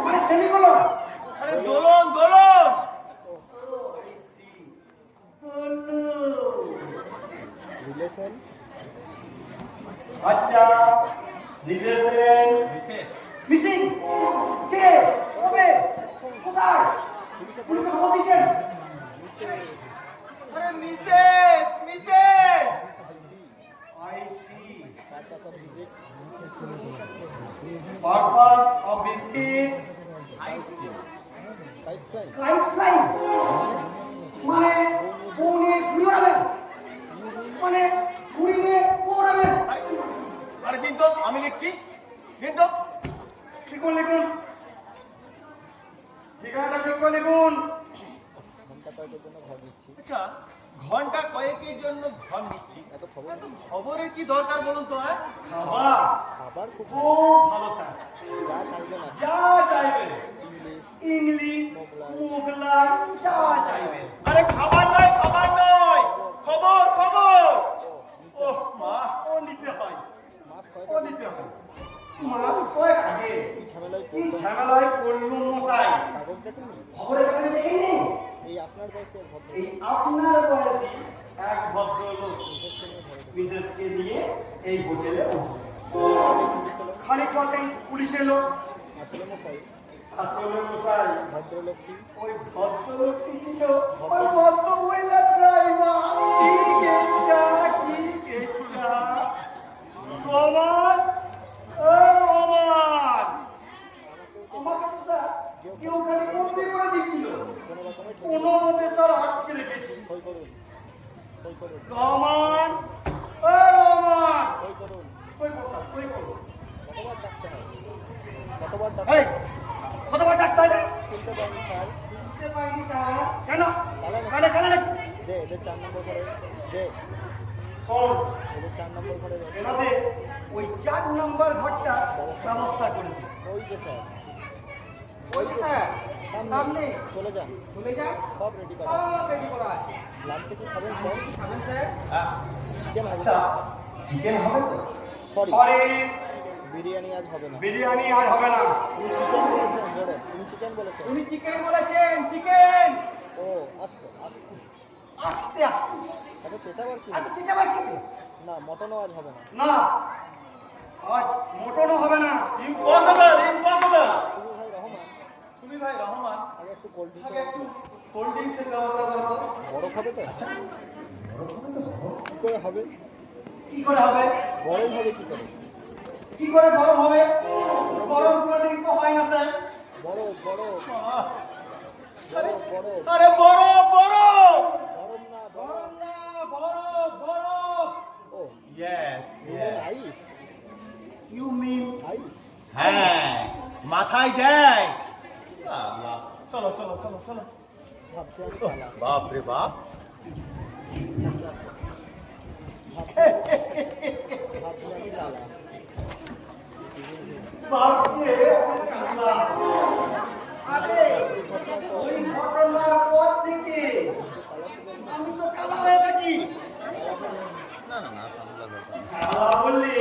আরে সেমিকোলন, আরে দোলন দোলন। রিলেশন আচ্ছা রিলেশন বিশেষ মিসিং কে কবে কোথায় পুলিশ খবর দিয়েছেন? আরে Mrs Mrs I see purpose purpose of visit of visit sight see kite fly kite fly মানে বউ নিয়ে ঘুরে ওড়াবেন, মানে ঘুরি নিয়ে ওড়াবেন। আরে দিন তো আমি লিখছি, দিন তো। লিখুন লিখুন ঠিকানাটা ঠিক করে লিখুন। ঘন্টা কয়েকের জন্য ঘর দিচ্ছি। আচ্ছা ঘন্টা কয়েকের জন্য ঘর নিচ্ছি, এত খবর এত খবরের কি দরকার বলুন তো? হ্যাঁ খাবার আবার খুব খুব ভালো স্যার, যা চাইবে না যা চাইবেন ইংলিশ ইংলিশ মোগলাই। মোগলাই যা চাইবেন। আরে খাবার নয় খাবার নয়, খবর খবর। ও মা ও নিতে হয়, মাছ কয়েক ও নিতে হয়। মাস কয়েক আগে কি ঝামেলায় কি পড়লো ঝামেলায় পড়লুম মশাই, কাগজ দেখেনি খবরের কাগজে দেখেনি? এই আপনার বয়সের ভদ্র এই আপনার বয়সী এক ভদ্রলোক বিশেষকে নিয়ে ঘরে ঢুকে। মিসেসকে নিয়ে এই হোটেলে উঠলেন। আগে পুলিশ এলো। খানিক পথেই পুলিশ এলো। আসলে মশাই আসলে মশাই ভদ্রলোকটি ওই ভদ্রলোকটি ছিল ওই ভদ্র মহিলা ড্রাইভার। কি গেছা কি গেছা রোমান, ও রোমান, আমাকে তো স্যার কেউ খালি বন্দি করে দিচ্ছিল, কোনো রকমে কোনো মতে স্যার আটকে রেখেছি। সই করুন সই করুন রোমান, ও রোমান, সই করুন সই করো স্যার, সই করো। কতবার ডাকতে হয় কতবার ডাকতে এই কতবার ডাকতে হবে? শুনতে পাইনি স্যার বুঝতে পারিনি স্যার। কেন কালানে কানে কানে নাকি? দে এদের 4 নম্বর করে দে শোন, এদের 4 নম্বর করে দে এনাদের ওই 4 নম্বর ঘরটা ব্যবস্থা করে দিন। ওই যে স্যার ওই যে স্যার সামনে চলে যান চলে যান, সব রেডি করা সব রেডি করা আছে। লাঞ্চে কি খাবেন স্যার খাবেন স্যার? হ্যাঁ চিকেন হবে আচ্ছা চিকেন হবে তো? সরি সরি বিরিয়ানি আজ হবে না বিরিয়ানি আর হবে না। তুমি চিকেন বলেছেন ধরে তুমি চিকেন বলেছেন উনি চিকেন বলেছেন, চিকেন। ও আস্তে আস্তে আস্তে আস্তে এত চেঁচাবার কি আচ্ছা চিন্তাবার কি? না মটনও আজ হবে না না আজ মটনও হবে না। Impossible impossible. তুমি ভাই রহমান তুমি ভাই রহমান, আগে একটু কোল্ড আগে ড্রিঙ্ক একটু কোল্ড ড্রিঙ্কসের ব্যবস্থা করো তো। বরফ হবে তো কি করে হবে কি করে হবে? গরম হবে কি করে কি করে গরম হবে? গরম কোল্ড ড্রিঙ্কস তো হয় না স্যার। বরফ বরফ আহ, আরে বরফ আরে বরফ বরফ। গরম না গরম না, বরফ বরফ। ও ইয়েস আইস ইউ মিন আইস হ্যাঁ মাথায় দেয়। আল্লাহ, চলো চলো চলো চলো। ভাবছি আমি কালা বাপ রে বাপ। ভাবছি আমি কালা ভাবছে কালা। আরে ওই ঘটনার পর থেকে আমি তো কালা হয়ে থাকি। না না না সামলা যাবে। কালা বললে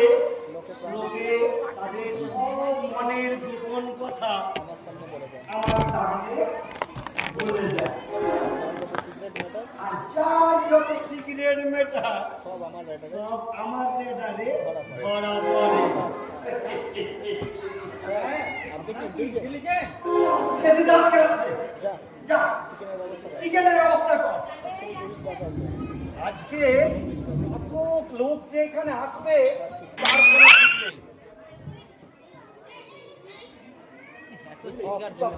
লোকে লোকে তাদের সব মনের গোপন কথা আমার সামনে বলে দেয় আমার সামনে বলে যায়। সিগারেট মেটার আর যার যত সিগারেট মেটা সব আমার রেটারে সব আমার রেডারে ধরা পড়ে। ধরা পড়ে। আপনি কি ইন্টেলিজেন্ট কেসি দাঁত কে আসতে যা যা চিকেনের ব্যবস্থা কর চিকেনের ব্যবস্থা কর। এক্ষুনি পুলিশ বাস আসবে আজকে কত লোক যে এখানে আসবে তার কোনো ঠিক নেই। সব